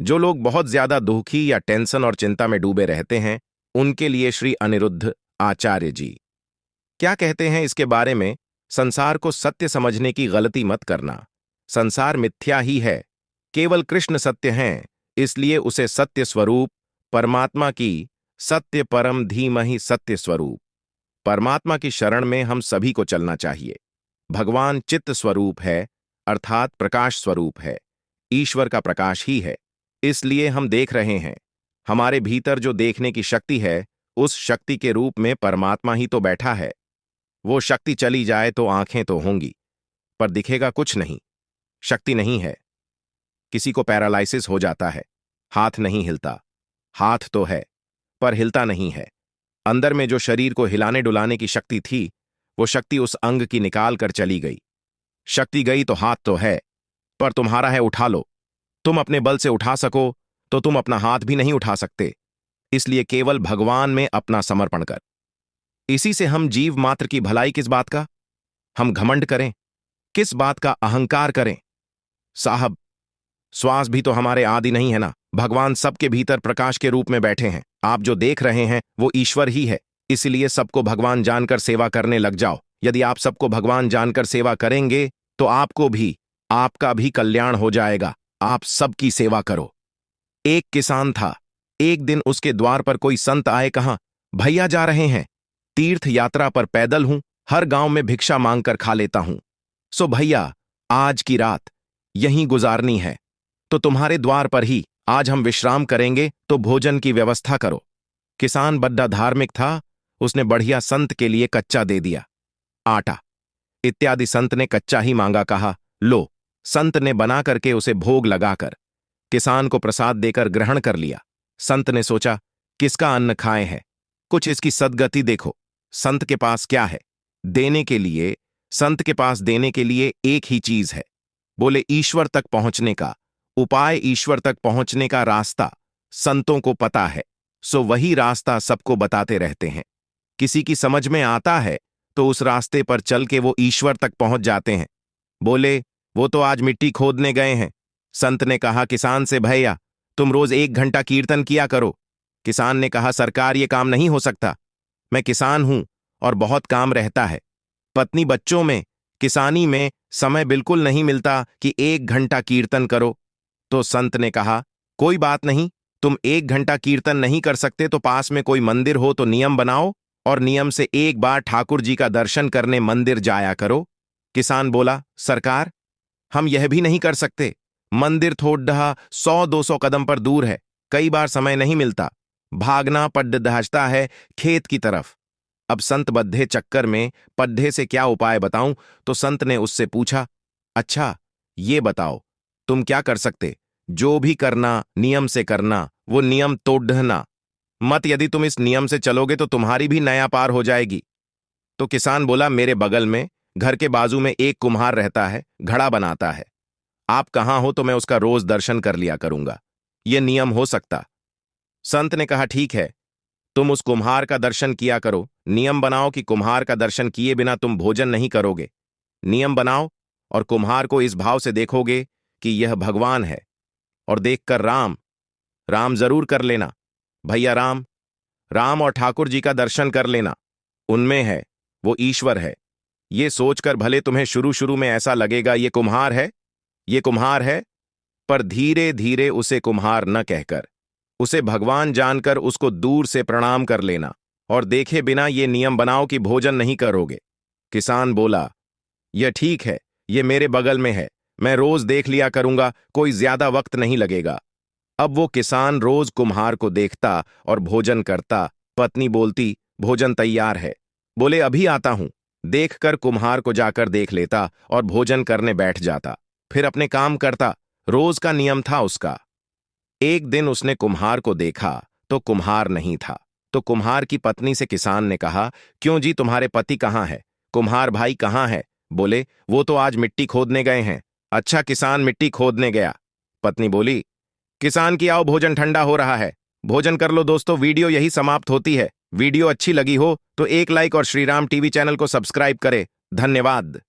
जो लोग बहुत ज्यादा दुखी या टेंशन और चिंता में डूबे रहते हैं, उनके लिए श्री अनिरुद्ध आचार्य जी क्या कहते हैं इसके बारे में। संसार को सत्य समझने की गलती मत करना। संसार मिथ्या ही है, केवल कृष्ण सत्य हैं, इसलिए उसे सत्य स्वरूप परमात्मा की सत्य परम धीमहि सत्य स्वरूप परमात्मा की शरण में हम सभी को चलना चाहिए। भगवान चित्त स्वरूप है, अर्थात प्रकाश स्वरूप है, ईश्वर का प्रकाश ही है, इसलिए हम देख रहे हैं। हमारे भीतर जो देखने की शक्ति है, उस शक्ति के रूप में परमात्मा ही तो बैठा है। वो शक्ति चली जाए तो आंखें तो होंगी, पर दिखेगा कुछ नहीं, शक्ति नहीं है। किसी को पैरालाइसिस हो जाता है, हाथ नहीं हिलता, हाथ तो है पर हिलता नहीं है। अंदर में जो शरीर को हिलाने डुलाने की शक्ति थी, वो शक्ति उस अंग की निकाल कर चली गई। शक्ति गई तो हाथ तो है, पर तुम्हारा है, उठा लो। तुम अपने बल से उठा सको तो तुम अपना हाथ भी नहीं उठा सकते, इसलिए केवल भगवान में अपना समर्पण कर। इसी से हम जीव मात्र की भलाई किस बात का हम घमंड करें, किस बात का अहंकार करें। साहब, श्वास भी तो हमारे आदि नहीं है ना। भगवान सबके भीतर प्रकाश के रूप में बैठे हैं। आप जो देख रहे हैं वो ईश्वर ही है, इसलिए सबको भगवान जानकर सेवा करने लग जाओ। यदि आप सबको भगवान जानकर सेवा करेंगे तो आपको भी, आपका भी कल्याण हो जाएगा। आप सबकी सेवा करो। एक किसान था, एक दिन उसके द्वार पर कोई संत आए, कहा, भैया जा रहे हैं, तीर्थ यात्रा पर पैदल हूं, हर गांव में भिक्षा मांगकर खा लेता हूं, सो भैया आज की रात यहीं गुजारनी है, तो तुम्हारे द्वार पर ही आज हम विश्राम करेंगे, तो भोजन की व्यवस्था करो। किसान बड्डा धार्मिक था, उसने बढ़िया संत के लिए कच्चा दे दिया, आटा इत्यादि। संत ने कच्चा ही मांगा, कहा, लो। संत ने बना करके उसे भोग लगाकर किसान को प्रसाद देकर ग्रहण कर लिया। संत ने सोचा, किसका अन्न खाए हैं, कुछ इसकी सद्गति देखो। संत के पास क्या है देने के लिए? संत के पास देने के लिए एक ही चीज है। बोले, ईश्वर तक पहुंचने का उपाय, ईश्वर तक पहुंचने का रास्ता संतों को पता है, सो वही रास्ता सबको बताते रहते हैं। किसी की समझ में आता है तो उस रास्ते पर चल के वो ईश्वर तक पहुंच जाते हैं। बोले, वो तो आज मिट्टी खोदने गए हैं। संत ने कहा किसान से, भैया तुम रोज 1 घंटा कीर्तन किया करो। किसान ने कहा, सरकार ये काम नहीं हो सकता, मैं किसान हूं और बहुत काम रहता है, पत्नी बच्चों में, किसानी में समय बिल्कुल नहीं मिलता कि 1 घंटा कीर्तन करो। तो संत ने कहा, कोई बात नहीं, तुम 1 घंटा कीर्तन नहीं कर सकते तो पास में कोई मंदिर हो तो नियम बनाओ और नियम से एक बार ठाकुर जी का दर्शन करने मंदिर जाया करो। किसान बोला, सरकार हम यह भी नहीं कर सकते, मंदिर थोड़ा 100-200 कदम पर दूर है, कई बार समय नहीं मिलता, भागना पड्ड दहाजता है खेत की तरफ। अब संत बद्धे चक्कर में पड्ढे से क्या उपाय बताऊं? तो संत ने उससे पूछा, अच्छा ये बताओ, तुम क्या कर सकते? जो भी करना नियम से करना, वो नियम तोड़ना मत। यदि तुम इस नियम से चलोगे तो तुम्हारी भी नया पार हो जाएगी। तो किसान बोला, मेरे बगल में घर के बाजू में एक कुम्हार रहता है, घड़ा बनाता है, आप कहां हो तो मैं उसका रोज दर्शन कर लिया करूंगा, ये नियम हो सकता? संत ने कहा, ठीक है, तुम उस कुम्हार का दर्शन किया करो। नियम बनाओ कि कुम्हार का दर्शन किए बिना तुम भोजन नहीं करोगे। नियम बनाओ और कुम्हार को इस भाव से देखोगे कि यह भगवान है, और देखकर राम राम जरूर कर लेना। भैया राम राम और ठाकुर जी का दर्शन कर लेना, उनमें है, वो ईश्वर है। ये सोचकर भले तुम्हें शुरू शुरू में ऐसा लगेगा ये कुम्हार है, ये कुम्हार है, पर धीरे धीरे उसे कुम्हार न कहकर उसे भगवान जानकर उसको दूर से प्रणाम कर लेना, और देखे बिना ये नियम बनाओ कि भोजन नहीं करोगे। किसान बोला, यह ठीक है, ये मेरे बगल में है, मैं रोज देख लिया करूंगा, कोई ज्यादा वक्त नहीं लगेगा। अब वो किसान रोज कुम्हार को देखता और भोजन करता। पत्नी बोलती, भोजन तैयार है। बोले, अभी आता हूं। देखकर कुम्हार को जाकर देख लेता और भोजन करने बैठ जाता, फिर अपने काम करता। रोज का नियम था उसका। एक दिन उसने कुम्हार को देखा तो कुम्हार नहीं था। तो कुम्हार की पत्नी से किसान ने कहा, क्यों जी, तुम्हारे पति कहाँ है? कुम्हार भाई कहाँ है? बोले, वो तो आज मिट्टी खोदने गए हैं। अच्छा, किसान मिट्टी खोदने गया। पत्नी बोली, किसान की आओ, भोजन ठंडा हो रहा है, भोजन कर लो। दोस्तों, वीडियो यही समाप्त होती है। वीडियो अच्छी लगी हो तो एक लाइक और श्रीराम टीवी चैनल को सब्सक्राइब करें। धन्यवाद।